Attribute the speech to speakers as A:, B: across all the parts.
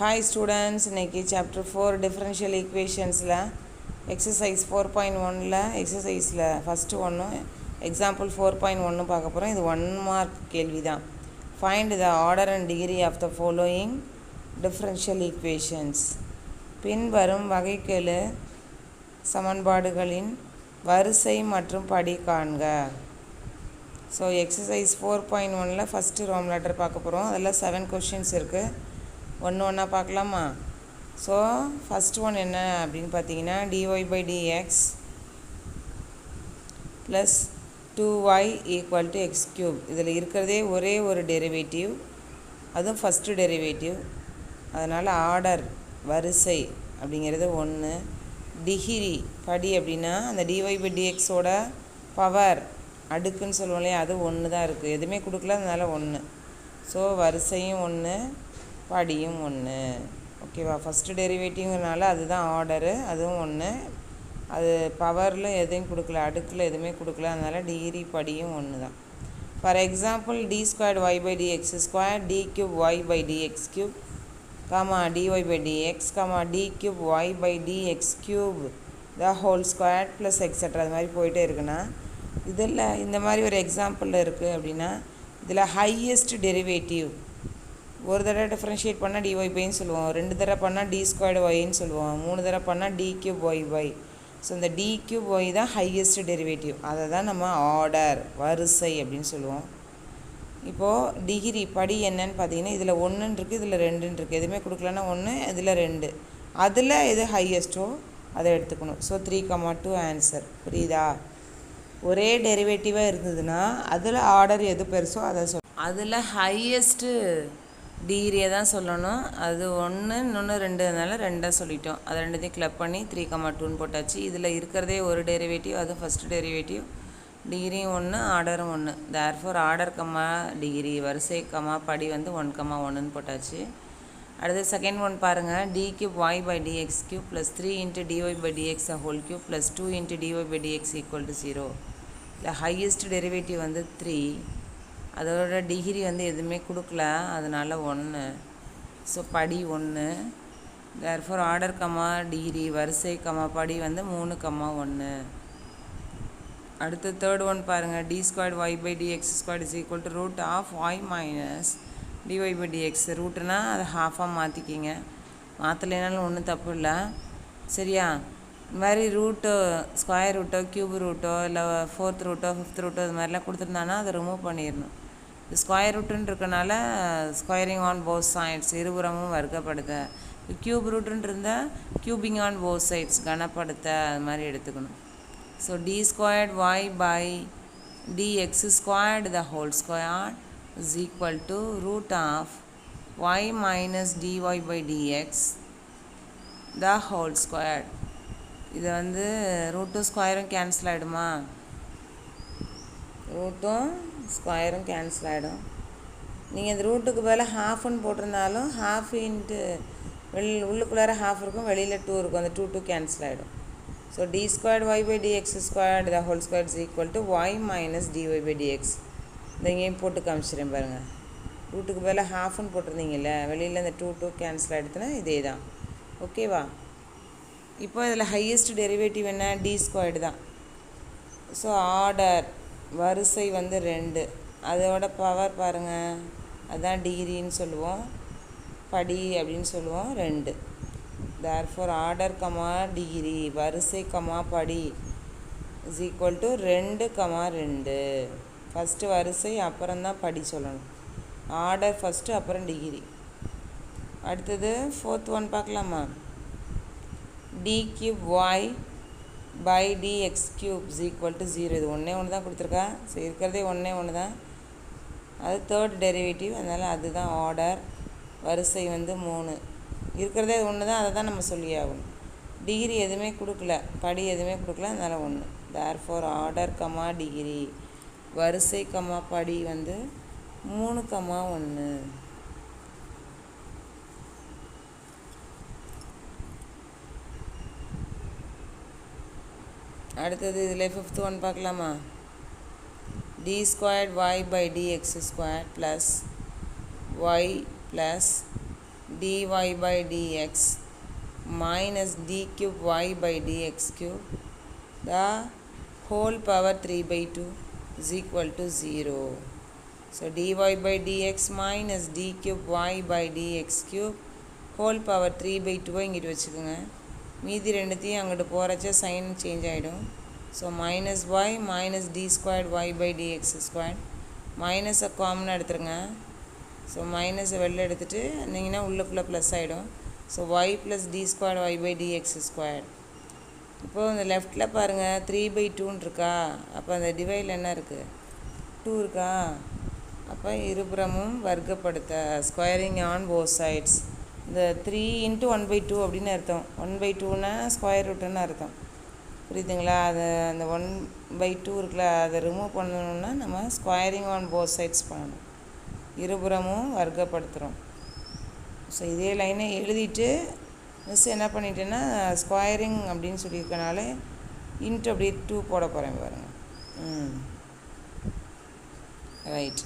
A: Hi students, இன்னைக்கு chapter 4 differential equationsல exercise 4.1ல exerciseல first ஒன்று example 4.1 பார்க்க போகிறோம். இது 1 mark கேள்வி தான். Find the order and degree of the following differential equations. பின்வரும் வகைக்கெழு சமன்பாடுகளின் வரிசை மற்றும் படி காண்க. ஸோ எக்ஸசைஸ் 4.1ல் ஃபஸ்ட்டு ரோம் லெட்டர் பார்க்க போகிறோம். அதில் 7 கொஷின்ஸ் இருக்குது. ஒன்று ஒன்றா பார்க்கலாமா? ஸோ ஃபஸ்ட் ஒன் என்ன அப்படின்னு பார்த்தீங்கன்னா dy/dx ப்ளஸ் 2y = x3. இதில் இருக்கிறதே ஒரே ஒரு டெரிவேட்டிவ், அதுவும் ஃபஸ்ட்டு டெரிவேட்டிவ். அதனால் ஆர்டர் வரிசை அப்படிங்கிறது 1. டிகிரி படி அப்படின்னா அந்த dy/dxோட பவர் அடுக்குன்னு சொல்லுவோம் இல்லையா, அது 1 தான் இருக்குது, எதுவுமே கொடுக்கல, அதனால் 1. ஸோ வரிசையும் 1, படியும் 1. ஓகேவா? ஃபஸ்ட்டு டெரிவேட்டிவ்னால அதுதான் ஆர்டரு, அதுவும் 1. அது பவரில் எதையும் கொடுக்கல, அடுக்கில் எதுவுமே கொடுக்கல, அதனால் டிகிரி படியும் 1 தான். For example d²y/dx², d3y/dx3, dy/dx, d3y/dx3 the whole square plus etcetera. அது மாதிரி போயிட்டே இருக்குன்னா இதில் இந்த மாதிரி ஒரு எக்ஸாம்பிளில் இருக்குது அப்படின்னா இதில் ஹையஸ்ட் டெரிவேட்டிவ் ஒரு தடவை டிஃப்ரென்ஷியேட் பண்ணால் dy/ன்னு சொல்லுவோம், 2 தடவை பண்ணால் d²y சொல்லுவோம், 3 தடவை பண்ணால் d3y/. ஸோ இந்த d3y தான் ஹையஸ்ட் டெரிவேட்டிவ், அதை தான் நம்ம ஆர்டர் வரிசை அப்படின்னு சொல்லுவோம். இப்போது டிகிரி படி என்னன்னு பார்த்தீங்கன்னா இதில் 1 இருக்குது, இதில் 2 இருக்குது, எதுவுமே கொடுக்கலன்னா 1, இதில் 2, அதில் எது ஹையஸ்ட்டோ அதை எடுத்துக்கணும். So 3,2 answer. புரியுதா? ஒரே டெரிவேட்டிவாக இருந்ததுன்னா அதில் ஆர்டர் எது பெருசோ அதை அதில் ஹையஸ்ட்டு டிகிரியை தான் சொல்லணும். அது 1, இன்னொன்று 2, அதனால 2 சொல்லிட்டோம். அதை ரெண்டுத்தையும் கிளப் பண்ணி 3,2ன்னு போட்டாச்சு. இதில் இருக்கிறதே ஒரு டெரிவேட்டிவ், அது ஃபஸ்ட்டு டெரிவேட்டிவ், டிகிரியும் 1, ஆர்டரும் 1. தேர்ஃபோர் ஆர்டர் கம்மா டிகிரி வரிசை கம்மா படி வந்து 1,1ன்னு போட்டாச்சு. அடுத்து செகண்ட் ஒன் பாருங்கள், d3y/dx3 plus 3 × dy/dx ⁻³ plus 2 × dy/dx = 0. இல்லை ஹையஸ்ட் டெரிவேட்டிவ் வந்து 3, அதோட டிகிரி வந்து எதுவுமே கொடுக்கல, அதனால் 1. ஸோ படி 1. தேர்ஃபோர் ஆர்டர் கம்மா டிகிரி வரிசை கம்மா படி வந்து 3,1. அடுத்து தேர்ட் ஒன் பாருங்கள், d²y/dx² √y - dy/dx. ரூட்டுனா அதை ஹாஃபாக மாற்றிக்கிங்க, மாற்றலைனாலும் ஒன்றும் தப்பு இல்லை. சரியா? இந்த மாதிரி ரூட்டோ ஸ்கொயர் ரூட்டோ க்யூப் ரூட்டோ இல்லை 4th ரூட்டோ 5th ரூட்டோ இது மாதிரிலாம் கொடுத்துருந்தானா அதை ரிமூவ் பண்ணிடணும். இது ஸ்கொயர் ரூட்டுன்னு இருக்கனால ஸ்கொயரிங் ஆன் போத் சைட்ஸ், இருபுறமும் வர்க்கப்படுத்த. க்யூப் ரூட்டுன்னு இருந்தால் க்யூபிங் ஆன் போத் சைட்ஸ், கனப்படுத்த, அது மாதிரி எடுத்துக்கணும். So d²y/dx² the whole square is equal to √y - dy/dx the whole square. இது வந்து ரூட்டும் ஸ்கொயரும் கேன்சல் ஆகிடுமா? ரூட்டும் ஸ்கொயரும் கேன்சல் ஆகிடும். நீங்கள் இந்த ரூட்டுக்கு பதில் ஹாஃப்னு போட்டிருந்தாலும் ஹாஃப் இன்ட்டு உள்ளுக்குள்ளார ஹாஃப் இருக்கும், வெளியில் 2 இருக்கும், அந்த 2 கேன்சல் ஆகிடும். So d²y/dx² the whole square is equal to y - dy/dx. இந்த இங்கேயும் போட்டு காமிச்சிடுறேன் பாருங்கள். ரூட்டுக்கு பதில் ஹாஃப்னு போட்டிருந்தீங்கல்ல, வெளியில் இந்த 2 கேன்சல் ஆகிடுதுன்னா இதே தான். ஓகேவா? இப்போ இதில் ஹையஸ்ட் டெரிவேட்டிவ் என்ன? d² தான். ஸோ ஆர்டர் வரிசை வந்து 2, அதோட பவர் பாருங்கள், அதுதான் டிகிரின்னு சொல்லுவோம், படி அப்படின்னு சொல்லுவோம், 2. தேர்ஃபோர் ஆர்டர் கமா டிகிரி வரிசை கமா படி is equal to 2,2. ஃபஸ்ட்டு வரிசை அப்புறம்தான் படி சொல்லணும். ஆர்டர் ஃபஸ்ட்டு அப்புறம் டிகிரி. அடுத்தது 4th ஒன் பார்க்கலாமா? d3y/dx³ = 0. இது ஒன்றே தான் கொடுத்துருக்கா. ஸோ இருக்கிறதே ஒன்று தான், அது தேர்ட் டெரிவேட்டிவ், அதனால் அதுதான் ஆர்டர். வரிசை வந்து 3, இருக்கிறதே 1 தான், அதை தான் நம்ம சொல்லி ஆகணும். டிகிரி எதுவுமே கொடுக்கல, படி எதுவுமே கொடுக்கல, அதனால் 1. தேர்ஃபோர் ஆர்டர் கம்மா டிகிரி வரிசை கம்மா படி வந்து 3,1. அடுத்தது இதில் 5th ஒன் பார்க்கலாமா? d²y/dx² + y plus dy by dx minus d cube y by dx cube the whole power 3 by 2 is equal to 0. So dy by dx minus d cube y by dx cube whole power 3 by 2 இங்கிட்டு வச்சுக்கோங்க. மீதி ரெண்டுத்தையும் அங்கிட்டு போகிறச்ச sign change ஆகிடும். So minus y minus d squared y by dx squared மைனஸை காமனாக எடுத்துருங்க. ஸோ மைனஸை வெளில எடுத்துகிட்டு இருந்தீங்கன்னா உள்ளுக்குள்ளே ப்ளஸ் ஆகிடும். So y plus d squared y by dx squared. இப்போது இந்த லெஃப்டில் பாருங்கள் 3 by 2 இருக்கா, அப்போ அந்த டிவைடில் என்ன இருக்குது 2 இருக்கா, அப்போ இருபுறமும் வர்க்கப்படுத்த ஸ்கொயரிங் ஆன் போத் சைட்ஸ். இந்த 3 × 1/2 அப்படின்னு அர்த்தம். 1/2னா ஸ்கொயர் ரூட்டுன்னு அர்த்தம். புரியுதுங்களா? அது அந்த 1/2 இருக்குல்ல, அதை ரிமூவ் பண்ணணுன்னா நம்ம ஸ்கொயரிங் ஆன் போத் சைட்ஸ் பண்ணணும். இருபுறமும் வர்க்கப்படுத்துகிறோம். ஸோ இதே லைனை எழுதிட்டு மிஸ் என்ன பண்ணிட்டேன்னா ஸ்கொயரிங் அப்படின்னு சொல்லியிருக்கனால இன்ட்டு அப்படியே 2 போட போகிறேன் பாருங்கள். ரைட்.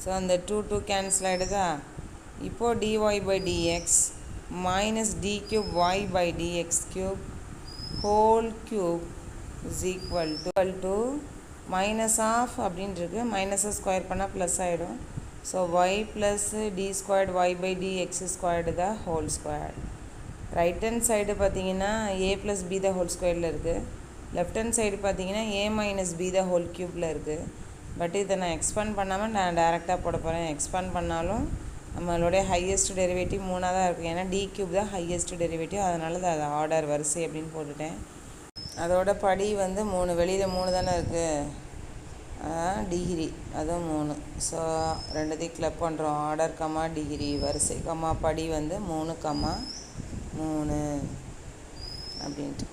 A: ஸோ அந்த 2 கேன்சல் ஆகிடுதா. இப்போது dy by dx minus d cube y by dx cube whole cube is equal to minus of அப்படின்ட்டுருக்கு. மைனஸை ஸ்கொயர் பண்ணால் ப்ளஸ் ஆகிடும். So y plus d squared y by d x squared the whole square. Right hand side பார்த்தீங்கன்னா a plus b the whole ஸ்கொயரில் இருக்குது. Left hand side பார்த்தீங்கன்னா a minus b the whole க்யூப்பில் இருக்குது. But இதை நான் expand பண்ணாமல் நான் டேரெக்டாக போட போகிறேன். எக்ஸ்பேண்ட் பண்ணாலும் நம்மளுடைய ஹையஸ்ட் டெரிவேட்டிவ் 3ஆக தான் இருக்குது. ஏன்னா டி க்யூப் தான் ஹையஸ்ட் டெரிவேட்டிவ், அதனால தான் அது ஆர்டர் வரிசை அப்படின்னு போட்டுட்டேன். அதோட படி வந்து 3, வெளியில் 3 தானே இருக்குது, டிகிரி அதுவும் 3. ஸோ ரெண்டுத்தையும் கிளப் பண்ணுறோம். ஆர்டர் கம்மா டிகிரி வரிசை கம்மா படி வந்து 3,3 அப்படின்ட்டு.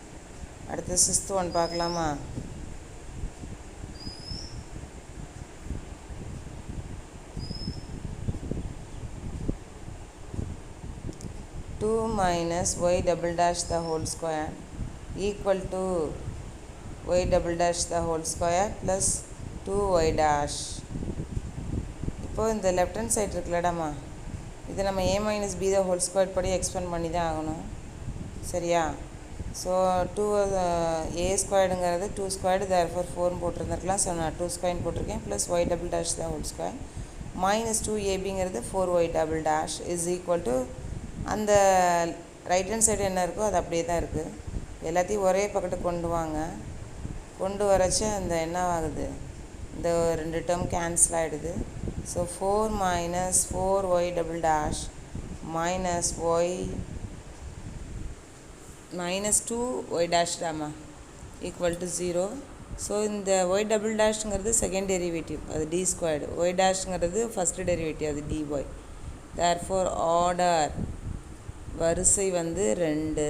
A: அடுத்து 6th ஒன் பார்க்கலாமா? Two minus y double dash the whole square equal to y double dash the whole square plus 2y dash. இப்போது இந்த லெஃப்ட் ஹேண்ட் சைடு இருக்குல்லடாமா, இது நம்ம a minus b the whole square படி எக்ஸ்பெண்ட் பண்ணி தான் ஆகணும். சரியா? ஸோ 2 a ஸ்கொயர்டுங்கிறது 2 ஸ்கொயர்டு தேர்ஃபோர் 4 போட்டிருந்துருக்கலாம். ஸோ நான் 2 ஸ்கொயர்னு போட்டிருக்கேன். Plus y double dash the whole square minus 2ab (4y double dash) is equal to அந்த ரைட் ஹேண்ட் சைடு என்ன இருக்கோ அது அப்படியே தான் இருக்குது. எல்லாத்தையும் ஒரே பக்கத்துக்கு கொண்டு வாங்க. கொண்டு வரச்ச அந்த என்ன ஆகுது, இந்த 2 டேர்ம் கேன்சல் ஆகிடுது. So 4 minus 4y double dash minus y minus 2y dash தாமா ஈக்குவல் டு 0. ஸோ இந்த y double dashங்கிறது செகண்ட் டெரிவேட்டிவ், அது d ஸ்கொயர்டு. y dashங்கிறது ஃபஸ்ட்டு டெரிவேட்டிவ், அது dy. தேர்ஃபோர் ஆர்டர் வரிசை வந்து 2.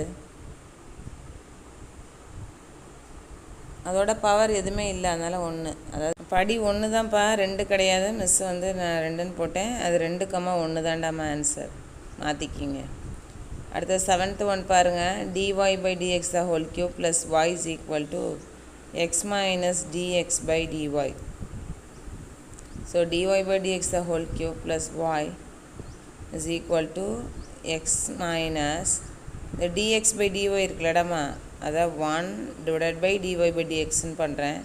A: அதோட பவர் எதுவுமே இல்லை, அதனால் 1. அதாவது படி 1 தான்ப்பா, 2 கிடையாது. மிஸ் வந்து நான் 2ன்னு போட்டேன். அது 2,1 தாண்டாமா ஆன்சர், மாற்றிக்கிங்க. அடுத்த 7th ஒன் பாருங்கள். dy by dx the whole cube plus y is equal to x minus dx by dy. So dy by dx the whole cube plus y is equal to x minus the dx by dy இருக்குல்லடாமா, அதான் 1 divided by dy by dxன்னு பண்ணுறேன்.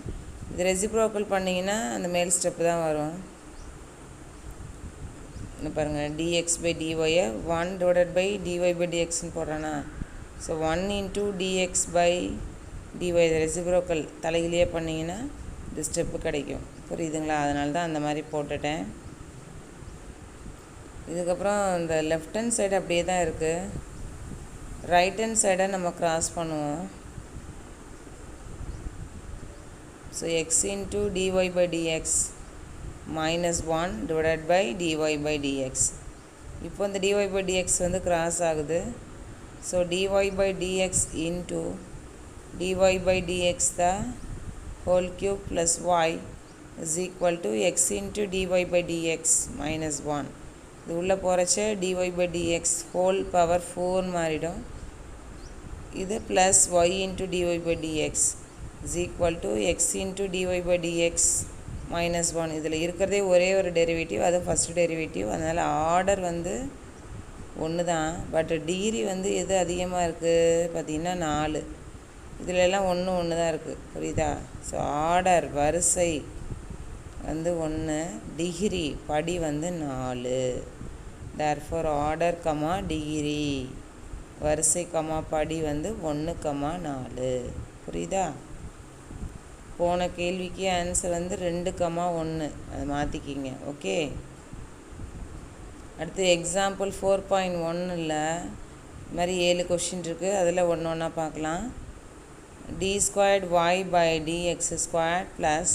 A: இது reciprocal பண்ணிங்கன்னா அந்த மேல் step தான் வரும். இன்னும் பாருங்கள், dx by dy-ஐ 1 divided by dy by dxன்னு போடுறேன்னா, so 1 into dx by dy இது ரெசிப்ரோக்கல் தலையிலேயே பண்ணிங்கன்னா இந்த ஸ்டெப்பு கிடைக்கும். புரியுதுங்களா? அதனால தான் அந்த மாதிரி போட்டுட்டேன். இதுக்கப்புறம் இந்த லெஃப்ட் ஹேண்ட் சைடு அப்படியே தான் இருக்குது. ரைட் ஹேண்ட் சைடை நம்ம க்ராஸ் பண்ணுவோம். So x into dy by dx minus 1 divided by dy by dx. இப்போ இந்த டிஒய் பை டிஎக்ஸ் வந்து க்ராஸ் ஆகுது. So dy by dx into dy by dx the whole cube plus y is equal to x into dy by dx minus 1. இது உள்ளே போகிறச்ச dy by dx whole power 4 மாறிடும். இது plus y into dy by dx is equal to x into dy by dx -1. இதில் இருக்கிறதே ஒரே ஒரு derivative, அது ஃபஸ்ட் டெரிவேட்டிவ். அதனால் ஆர்டர் வந்து ஒன்று தான். பட் டிகிரி வந்து எது அதிகமாக இருக்குது பார்த்திங்கன்னா 4. இதில் எல்லாம் ஒன்று தான் இருக்குது. புரியுதா? ஸோ ஆர்டர் வரிசை வந்து 1, டிகிரி படி வந்து 4. தேர்ஃபோர் ஆர்டர் கமா டிகிரி வரிசை கமா படி வந்து 1, 4. புரியுதா? போன கேள்விக்கு ஆன்சர் வந்து 2, 1. அதை மாற்றிக்கிங்க. ஓகே. அடுத்து எக்ஸாம்பிள் 4.1ல் இது மாதிரி 7 கொஷின் இருக்குது. அதில் ஒன்று ஒன்றா பார்க்கலாம். d² y by dx² plus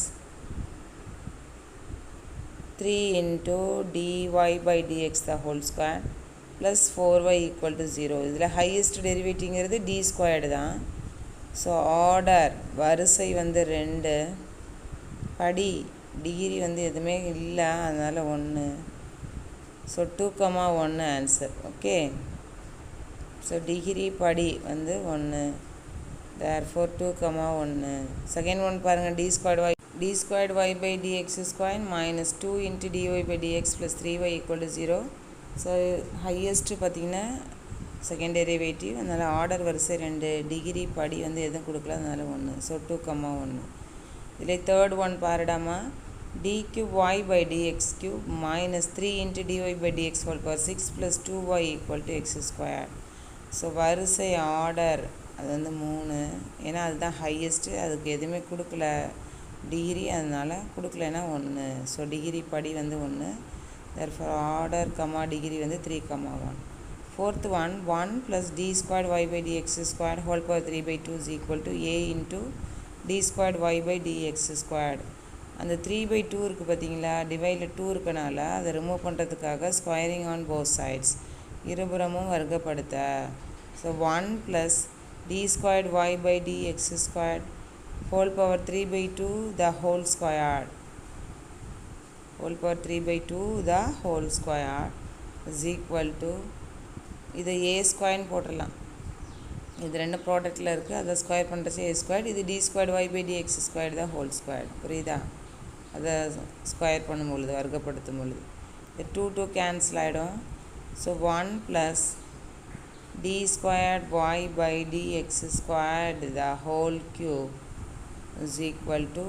A: 3 into dy by dx the whole square plus 4y equal to 0. இதில் ஹையஸ்ட் டெரிவேட்டிவ்ங்கிறது d² தான். ஸோ ஆர்டர் வரிசை வந்து 2, படி டிகிரி வந்து எதுவுமே இல்லை, அதனால் 1. So 2, 1 answer. Okay. So degree படி வந்து 1. தேர்ஃபோர் 2, 1. செகண்ட் ஒன் பாருங்கள். d² y by dx² minus 2 into dy by dx plus 3y equal to 0. So highest பார்த்திங்கன்னா செகண்ட் டெரிவேட்டிவ், அதனால் ஆர்டர் வரிசை 2, டிகிரி படி வந்து எதுவும் கொடுக்கல, அதனால் 1. ஸோ 2, 1. இதில் தேர்ட் ஒன் பாருடாமா. d³ y by dx³ minus 3 into dy by dx whole power 6 plus 2y equal to x². So வரிசை ஆர்டர் அது வந்து 3, ஏன்னா அதுதான் ஹையஸ்ட்டு. அதுக்கு எதுவுமே கொடுக்கல டிகிரி, அதனால் கொடுக்கலன்னா 1. ஸோ டிகிரி படி வந்து 1. தேர்ஃபோர் ஆர்டர் கமா டிகிரி வந்து 3, 1. Fourth one 1 plus d² y by dx² whole power 3/2 is equal to a into d² y by dx². அந்த 3/2 இருக்குது பார்த்தீங்களா, டிவைடில் 2 இருக்கனால அதை ரிமூவ் பண்ணுறதுக்காக ஸ்கொயரிங் ஆன் போத் சைட்ஸ், இருபுறமும் வர்க்கப்படுத்த. So 1 plus d² y by dx² whole power 3/2 the whole square, whole power 3/2 the whole square is equal to, இதை a² போட்டுடலாம். இது ரெண்டு ப்ராடக்டில் இருக்குது, அதை ஸ்கொயர் பண்ணுறச்சு a². இது d² y by dx² தான் ஹோல் ஸ்கொயர். புரியுதா? அதை ஸ்கொயர் பண்ணும் பொழுது, வர்க்கப்படுத்தும் பொழுது இது 2, 2 கேன்சல் ஆகிடும். So 1 plus d² y by dx² the whole cube is equal to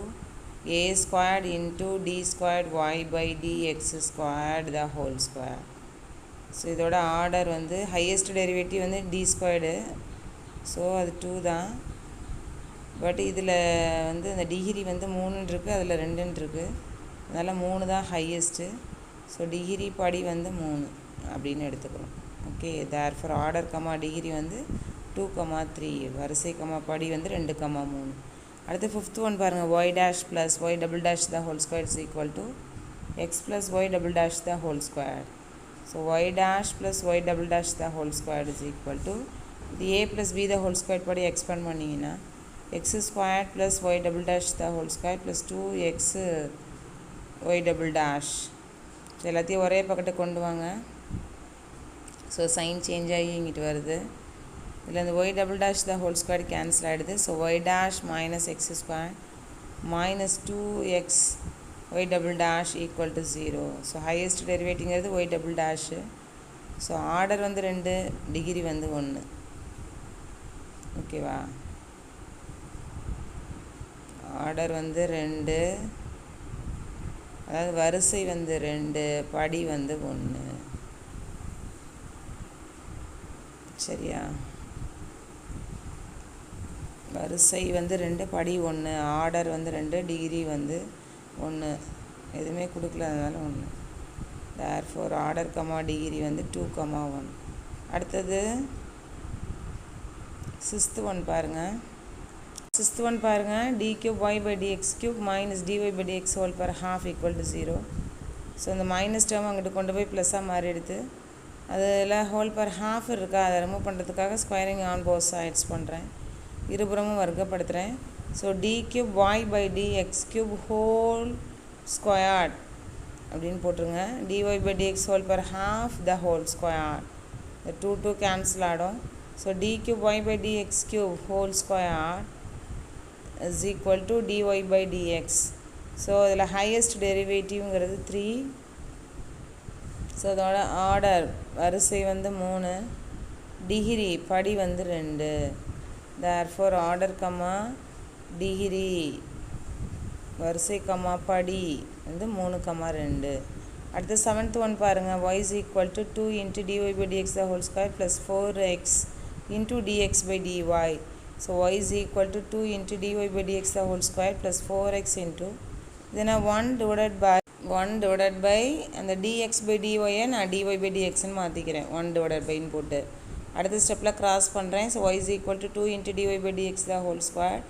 A: a² into d² y by dx² the whole square. So இதோட ஆர்டர் வந்து ஹையஸ்ட் டெரிவேட்டிவ் வந்து d². ஸோ அது 2 தான். பட் இதில் வந்து அந்த டிகிரி வந்து 3 இருக்குது, அதில் 2 இருக்குது, அதனால் 3 தான் ஹையஸ்ட்டு. ஸோ டிகிரி படி வந்து 3 அப்படின்னு எடுத்துக்கிறோம். Okay. Therefore order comma degree வந்து 2, 3, வரிசை கமா படி வந்து 2, 3. அடுத்து ஃபிஃப்த் ஒன் பாருங்கள். y dash plus y double dash the whole square is equal to x plus y double dash the whole square. So y dash plus y double dash the whole square is equal to, இது a plus b the whole square படி expand பண்ணிங்கன்னா x² plus y double dash the whole square plus 2x y double dash. எல்லாத்தையும் ஒரே பக்கத்தை கொண்டு வாங்க. So sign change ஆகி இங்கிட்டு வருது. இதில் இந்த y double dash the whole square cancel ஆகிடுது. So y dash minus x² minus 2x y double dash equal to 0. So highest டெரிவேட்டிங்கிறது y double dash. So order வந்து 2, டிகிரி வந்து 1. ஓகேவா? ஆர்டர் வந்து 2, அதாவது வரிசை வந்து 2, படி வந்து 1. சரியா? வரிசை வந்து 2, படி 1, ஆர்டர் வந்து 2, டிகிரி வந்து 1. எதுவுமே கொடுக்கல, அதனால 1. தேர்ஃபோர் ஆர்டர் கமா டிகிரி வந்து 2, 1. அடுத்தது சிக்ஸ்த் ஒன் பாருங்கள். d³ y by dx³ minus dy by dx whole power half equal to 0. So இந்த மைனஸ் டேர்ம் அங்கிட்டு கொண்டு போய் ப்ளஸ்ஸாக மாறி எடுத்து அதில் ஹோல் பவர் ஹாஃப் இருக்கா, அதை ரிமூவ் பண்ணுறதுக்காக ஸ்கொயரிங் ஆன் போத் சைட்ஸ் பண்ணுறேன், இருபுறமும் வர்க்கப்படுத்துகிறேன். So d³ y by dx³ whole squared அப்படின்னு போட்டுருங்க. dy by dx whole power half the whole square. இந்த 2, 2 கேன்சல் ஆகிடும். So d³ y by dx³ whole square is equal to dy by dx. So இதில் highest டெரிவேட்டிவ்ங்கிறது 3. So அதோட order வரிசை வந்து 3, degree படி வந்து 2. தேர்ஃபோர் ஆர்டர் கமா டிகிரி வரிசை comma படி வந்து 3, 2. அடுத்து 7th ஒன் பாருங்கள். y is equal to 2 into dy by dx the whole square plus 4x into dx by dy. So y is equal to 2 into dy by dx the whole square plus 4x into then 1 divided by and the dx by dy நான் dy by dx ன்னு மாற்றிக்கிறேன். 1 divided by போட்டு அடுத்த ஸ்டெப்பில் cross பண்ணுறேன். So y is equal to 2 into dy by dx the whole square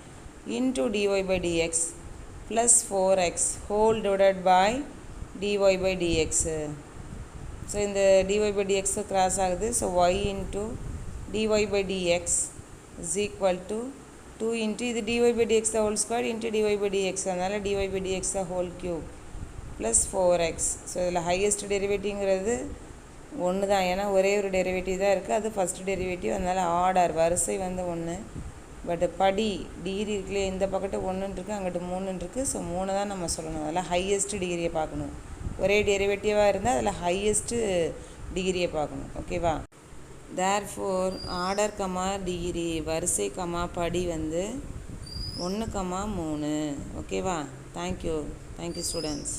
A: into dy by dx plus 4x whole divided by dy by dx. So இந்த dy by dx cross ஆகுது. So y into dy by dx is equal to 2 into இது dy by dx the whole square into dy by dx. அதனால் dy by dx the whole cube plus 4x. So இதில் highest டெரிவேட்டிவ்ங்கிறது 1 தான். ஏன்னா ஒரே ஒரு derivative தான் இருக்குது, அது ஃபஸ்ட் டெரிவேட்டிவ். அதனால் ஆர்டர் வரிசை வந்து 1. பட் படி டிகிரி இருக்குல்லையே, இந்த பக்கத்து 1 இருக்குது, அங்கிட்டு 3 இருக்குது. ஸோ 3 தான் நம்ம சொல்லணும். அதில் ஹையஸ்ட் டிகிரியை பார்க்கணும். ஒரே டெரிவேட்டிவாக இருந்தால் அதில் ஹையஸ்ட்டு டிகிரியை பார்க்கணும். ஓகேவா? தேர்ஃபோர் ஆர்டர் கமா டிகிரி வரிசை கமா படி வந்து 1, 3. ஓகேவா? Thank you students.